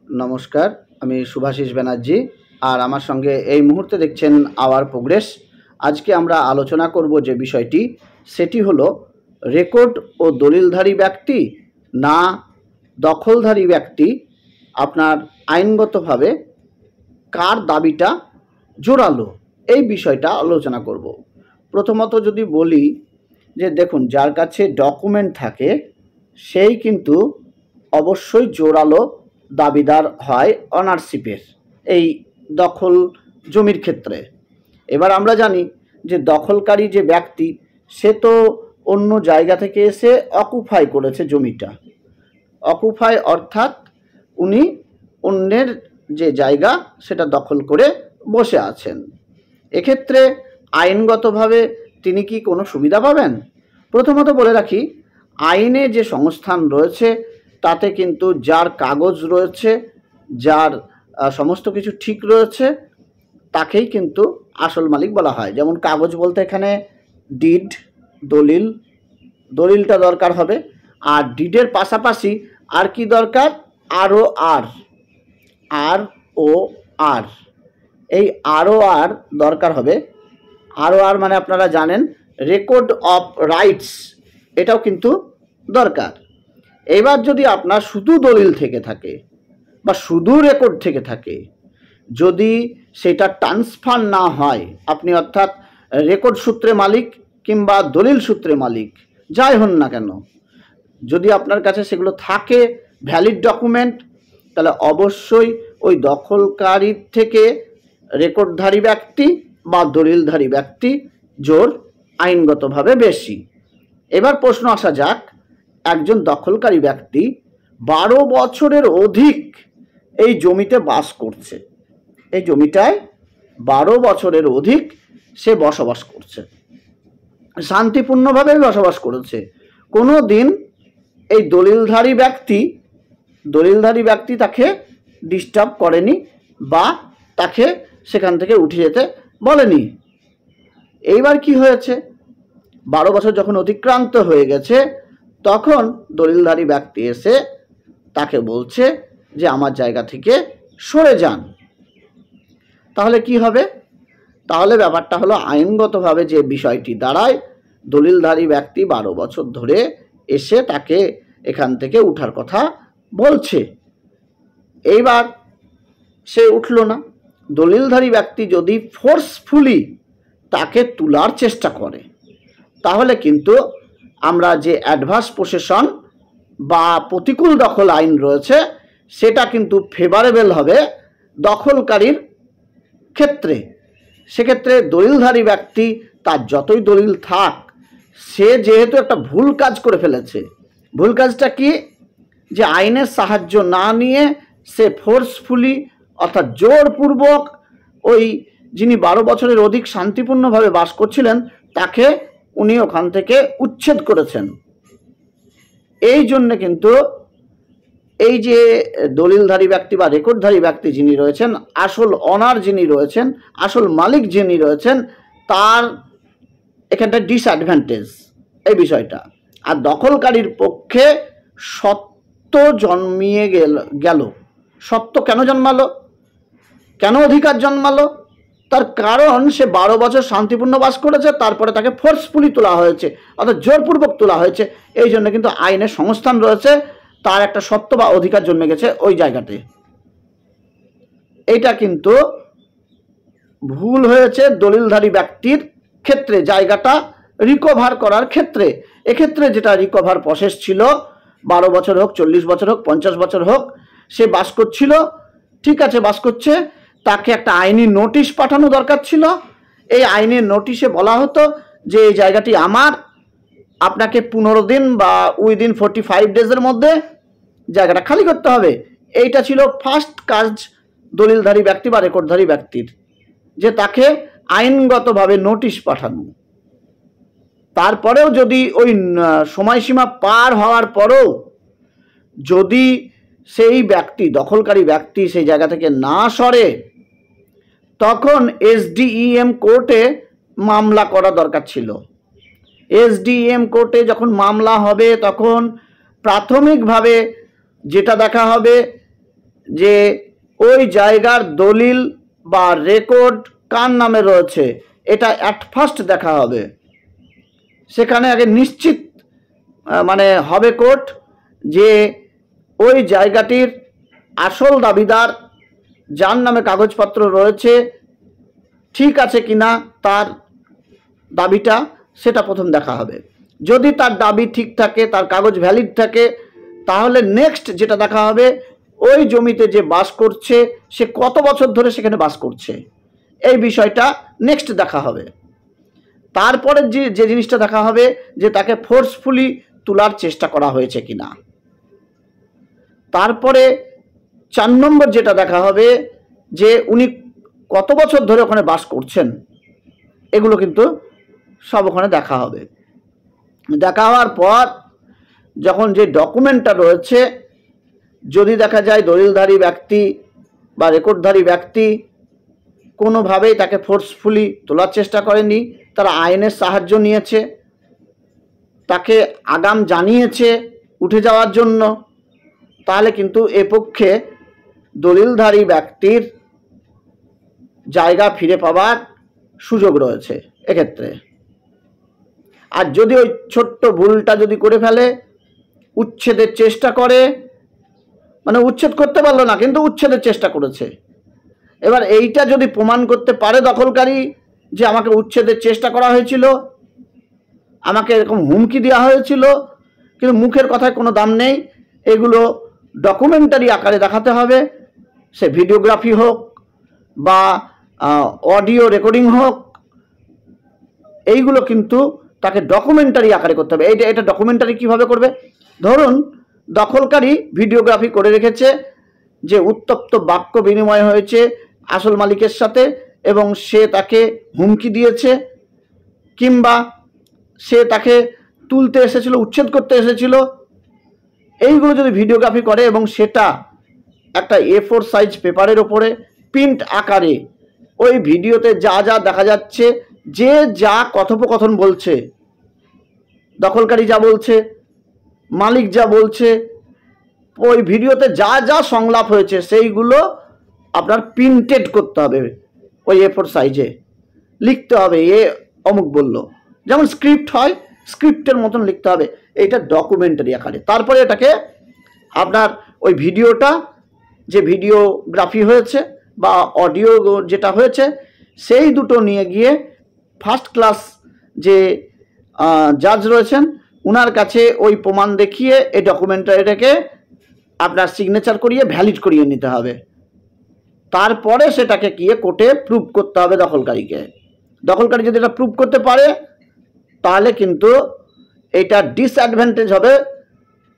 নমস্কার, আমি শুভাশিস ব্যানার্জি। আর আমার সঙ্গে এই মুহূর্তে দেখছেন আওয়ার প্রোগ্রেস। আজকে আমরা আলোচনা করব যে বিষয়টি, সেটি হলো রেকর্ড ও দলিলধারী ব্যক্তি না দখলধারী ব্যক্তি আপনার আইনগতভাবে কার দাবিটা জোরালো, এই বিষয়টা আলোচনা করব। প্রথমত যদি বলি যে দেখুন, যার কাছে ডকুমেন্ট থাকে সেই কিন্তু অবশ্যই জোরালো দাবিদার হয় অনারশিপের, এই দখল জমির ক্ষেত্রে। এবার আমরা জানি যে দখলকারী যে ব্যক্তি, সে তো অন্য জায়গা থেকে এসে অকুপাই করেছে জমিটা। অকুপাই অর্থাৎ উনি অন্যের যে জায়গা সেটা দখল করে বসে আছেন। এক্ষেত্রে আইনগতভাবে তিনি কি কোনো সুবিধা পাবেন? প্রথমত বলে রাখি, আইনে যে সংস্থান রয়েছে তাতে কিন্তু যার কাগজ রয়েছে, যার সমস্ত কিছু ঠিক রয়েছে, তাকেই কিন্তু আসল মালিক বলা হয়। যেমন কাগজ বলতে এখানে ডিড, দলিলটা দরকার হবে। আর ডিডের পাশাপাশি আর কি দরকার? আর এই আর দরকার হবে। আর মানে আপনারা জানেন রেকর্ড অফ রাইটস, এটাও কিন্তু দরকার। এবার যদি আপনার শুধু দলিল থেকে থাকে বা শুধু রেকর্ড থেকে থাকে, যদি সেটা ট্রান্সফার না হয়, আপনি অর্থাৎ রেকর্ড সূত্রে মালিক কিংবা দলিল সূত্রে মালিক যাই হন না কেন, যদি আপনার কাছে সেগুলো থাকে ভ্যালিড ডকুমেন্ট, তাহলে অবশ্যই ওই দখলকারীর থেকে রেকর্ডধারী ব্যক্তি বা দলিলধারী ব্যক্তি জোর আইনগতভাবে বেশি। এবার প্রশ্ন আসা যাক, একজন দখলকারী ব্যক্তি 12 বছরের অধিক এই জমিতে বাস করছে, এই জমিটায় 12 বছরের অধিক সে বসবাস করছে, শান্তিপূর্ণভাবে বসবাস করেছে। কোনো দিন এই দলিলধারী ব্যক্তি তাকে ডিস্টার্ব করেনি বা তাকে সেখান থেকে উঠে যেতে বলেনি। এইবার কি হয়েছে, 12 বছর যখন অতিক্রান্ত হয়ে গেছে, তখন দলিলধারী ব্যক্তি এসে তাকে বলছে যে আমার জায়গা থেকে সরে যান। তাহলে কি হবে? তাহলে ব্যাপারটা হলো আইনগতভাবে যে বিষয়টি দাঁড়ায়, দলিলধারী ব্যক্তি 12 বছর ধরে এসে তাকে এখান থেকে উঠার কথা বলছে। এইবার সে উঠল না। দলিলধারী ব্যক্তি যদি ফোর্সফুলি তাকে তোলার চেষ্টা করে, তাহলে কিন্তু আমরা যে অ্যাডভার্স পসেশন বা প্রতিকূল দখল আইন রয়েছে, সেটা কিন্তু ফেভারেবল হবে দখলকারীর ক্ষেত্রে। সেক্ষেত্রে দলিলধারী ব্যক্তি তার যতই দলিল থাক, সে যেহেতু একটা ভুল কাজ করে ফেলেছে। ভুল কাজটা কি? যে আইনের সাহায্য না নিয়ে সে ফোর্সফুলি অর্থাৎ জোরপূর্বক ওই যিনি 12 বছরের অধিক শান্তিপূর্ণভাবে বাস করছিলেন তাকে উনি ওখান থেকে উচ্ছেদ করেছেন। এই জন্য কিন্তু এই যে দলিলধারী ব্যক্তি বা রেকর্ডধারী ব্যক্তি যিনি রয়েছেন, আসল অনার যিনি রয়েছেন, আসল মালিক যিনি রয়েছেন, তার এখানটা ডিসঅ্যাডভান্টেজ এই বিষয়টা। আর দখলকারীর পক্ষে সত্য জন্মিয়ে গেল। সত্য কেন জন্মালো? কেন অধিকার জন্মালো? তার কারণ সে 12 বছর শান্তিপূর্ণ বাস করেছে, তারপরে তাকে ফোর্সফুলি তোলা হয়েছে, অর্থাৎ জোরপূর্বক তোলা হয়েছে। এই জন্য কিন্তু আইনের সংস্থান রয়েছে, তার একটা সত্য বা অধিকার জন্মে গেছে ওই জায়গাতে। এইটা কিন্তু ভুল হয়েছে দলিলধারী ব্যক্তির ক্ষেত্রে, জায়গাটা রিকভার করার ক্ষেত্রে। এক্ষেত্রে যেটা রিকভার প্রসেস ছিল, 12 বছর হোক, 40 বছর হোক, 50 বছর হোক, সে বাস করছিল, ঠিক আছে বাস করছে, তাকে একটা আইনি নোটিশ পাঠানো দরকার ছিল। এই আইনের নোটিশে বলা হতো যে এই জায়গাটি আমার, আপনাকে 15 দিন বা উইদিন 45 ডেজের মধ্যে জায়গাটা খালি করতে হবে। এইটা ছিল ফার্স্ট কাজ দলিলধারী ব্যক্তি বা রেকর্ডধারী ব্যক্তির, যে তাকে আইনগতভাবে নোটিশ পাঠানো। তারপরেও যদি ওই সময়সীমা পার হওয়ার পরেও যদি সেই ব্যক্তি, দখলকারী ব্যক্তি সেই জায়গা থেকে না সরে, তখন SDEM কোর্টে মামলা করা দরকার ছিল। SDEM কোর্টে যখন মামলা হবে, তখন প্রাথমিকভাবে যেটা দেখা হবে যে ওই জায়গার দলিল বা রেকর্ড কার নামে রয়েছে এটা অ্যাট ফার্স্ট দেখা হবে। সেখানে আগে নিশ্চিত মানে হবে কোর্ট যে ওই জায়গাটির আসল দাবিদার যার নামে কাগজপত্র রয়েছে ঠিক আছে কিনা তার দাবিটা, সেটা প্রথম দেখা হবে। যদি তার দাবি ঠিক থাকে, তার কাগজ ভ্যালিড থাকে, তাহলে নেক্সট যেটা দেখা হবে ওই জমিতে যে বাস করছে সে কত বছর ধরে সেখানে বাস করছে, এই বিষয়টা নেক্সট দেখা হবে। তারপরে যে জিনিসটা দেখা হবে যে তাকে ফোর্সফুলি তোলার চেষ্টা করা হয়েছে কিনা। তারপরে 4 নম্বর যেটা দেখা হবে যে উনি কত বছর ধরে ওখানে বাস করছেন, এগুলো কিন্তু সব ওখানে দেখা হবে। দেখা হওয়ার পর যখন যে ডকুমেন্টটা রয়েছে, যদি দেখা যায় দলিলধারী ব্যক্তি বা রেকর্ডধারী ব্যক্তি কোনোভাবেই তাকে ফোর্সফুলি তোলার চেষ্টা করেনি, তারা আইনের সাহায্য নিয়েছে, তাকে আগাম জানিয়েছে উঠে যাওয়ার জন্য, তাহলে কিন্তু এ পক্ষে দলিলধারী ব্যক্তির জায়গা ফিরে পাওয়ার সুযোগ রয়েছে এক্ষেত্রে। আর যদি ওই ছোট্ট ভুলটা যদি করে ফেলে, উচ্ছেদের চেষ্টা করে, মানে উচ্ছেদ করতে পারলো না কিন্তু উচ্ছেদের চেষ্টা করেছে, এবার এইটা যদি প্রমাণ করতে পারে দখলকারী যে আমাকে উচ্ছেদের চেষ্টা করা হয়েছিল, আমাকে এরকম হুমকি দেওয়া হয়েছিল, কিন্তু মুখের কথায় কোনো দাম নেই, এগুলো ডকুমেন্টারি আকারে দেখাতে হবে, সে ভিডিওগ্রাফি হোক বা অডিও রেকর্ডিং হোক, এইগুলো কিন্তু তাকে ডকুমেন্টারি আকারে করতে হবে। এটা ডকুমেন্টারি কিভাবে করবে? ধরুন দখলকারী ভিডিওগ্রাফি করে রেখেছে যে উত্তপ্ত বাক্য বিনিময় হয়েছে আসল মালিকের সাথে এবং সে তাকে হুমকি দিয়েছে, কিংবা সে তাকে তুলতে এসেছিল, উচ্ছেদ করতে এসেছিল, এইগুলো যদি ভিডিওগ্রাফি করে এবং সেটা একটা A4 সাইজ পেপারের ওপরে প্রিন্ট আকারে ওই ভিডিওতে যা যা দেখা যাচ্ছে, যে যা কথোপকথন বলছে, দখলকারী যা বলছে, মালিক যা বলছে, ওই ভিডিওতে যা যা সংলাপ হয়েছে সেইগুলো আপনার প্রিন্টেড করতে হবে, ওই A4 সাইজে লিখতে হবে, এ অমুক বলল, যেমন স্ক্রিপ্ট হয় স্ক্রিপ্টের মতন লিখতে হবে, এইটা ডকুমেন্টারি আকারে। তারপরে এটাকে আপনার ওই ভিডিওটা যে ভিডিওগ্রাফি হয়েছে বা অডিও যেটা হয়েছে সেই দুটো নিয়ে গিয়ে ফার্স্ট ক্লাস যে জাজ রয়েছেন ওনার কাছে ওই প্রমাণ দেখিয়ে এই ডকুমেন্টারিটাকে আপনার সিগনেচার করিয়ে ভ্যালিড করিয়ে নিতে হবে। তারপরে সেটাকে গিয়ে কোর্টে প্রুভ করতে হবে দখলকারীকে। দখলকারী যদি এটা প্রুভ করতে পারে তাহলে কিন্তু এটা ডিসঅ্যাডভান্টেজ হবে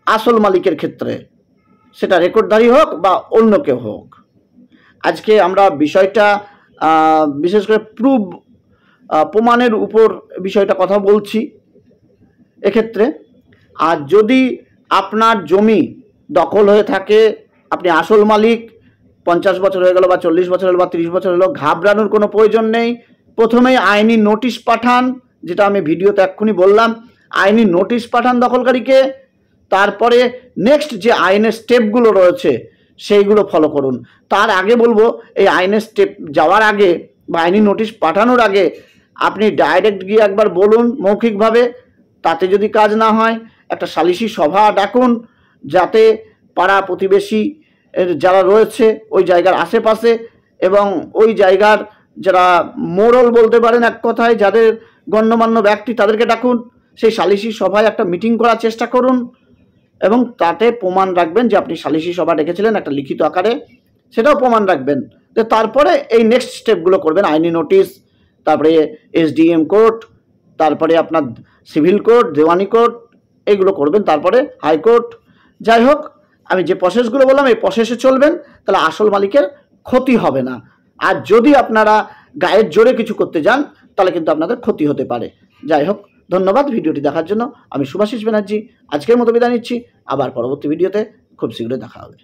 আসল মালিকের ক্ষেত্রে, সেটা রেকর্ডধারী হোক বা অন্য কেউ হোক। আজকে আমরা বিষয়টা বিশেষ করে প্রমাণের উপর বিষয়টা কথা বলছি এক্ষেত্রে। আর যদি আপনার জমি দখল হয়ে থাকে, আপনি আসল মালিক, 50 বছর হয়ে গেল বা 40 বছর হলো বা 30 বছর হলো, ঘাবড়ানোর কোনো প্রয়োজন নেই। প্রথমেই আইনি নোটিশ পাঠান, যেটা আমি ভিডিওতে এক্ষুনি বললাম, আইনি নোটিশ পাঠান দখলকারীকে। তারপরে নেক্সট যে আইনের স্টেপগুলো রয়েছে সেইগুলো ফলো করুন। তার আগে বলবো, এই আইনের স্টেপ যাওয়ার আগে বা আইনি নোটিশ পাঠানোর আগে আপনি ডাইরেক্ট গিয়ে একবার বলুন মৌখিকভাবে, তাতে যদি কাজ না হয় একটা সালিশি সভা ডাকুন, যাতে পাড়া প্রতিবেশী যারা রয়েছে ওই জায়গার আশেপাশে এবং ওই জায়গার যারা মোড়ল বলতে পারেন এক কথায়, যাদের গণ্যমান্য ব্যক্তি তাদেরকে ডাকুন, সেই সালিশি সভায় একটা মিটিং করার চেষ্টা করুন এবং তাতে প্রমাণ রাখবেন যে আপনি সালিশি সভা ডেকেছিলেন একটা লিখিত আকারে, সেটাও প্রমাণ রাখবেন। তো তারপরে এই নেক্সট স্টেপগুলো করবেন, আইনি নোটিশ, তারপরে SDM কোর্ট, তারপরে আপনার সিভিল কোর্ট, দেওয়ানি কোর্ট, এইগুলো করবেন, তারপরে হাইকোর্ট। যাই হোক, আমি যে প্রসেসগুলো বললাম এই প্রসেসে চলবেন, তাহলে আসল মালিকের ক্ষতি হবে না। আর যদি আপনারা গায়ের জোরে কিছু করতে যান তাহলে কিন্তু আপনাদের ক্ষতি হতে পারে। যাই হোক, ধন্যবাদ ভিডিওটি দেখার জন্য। আমি শুভাশিস ব্যানার্জি আজকের মতো বিদায় নিচ্ছি, আবার পরবর্তী ভিডিওতে খুব শীঘ্রই দেখা হবে।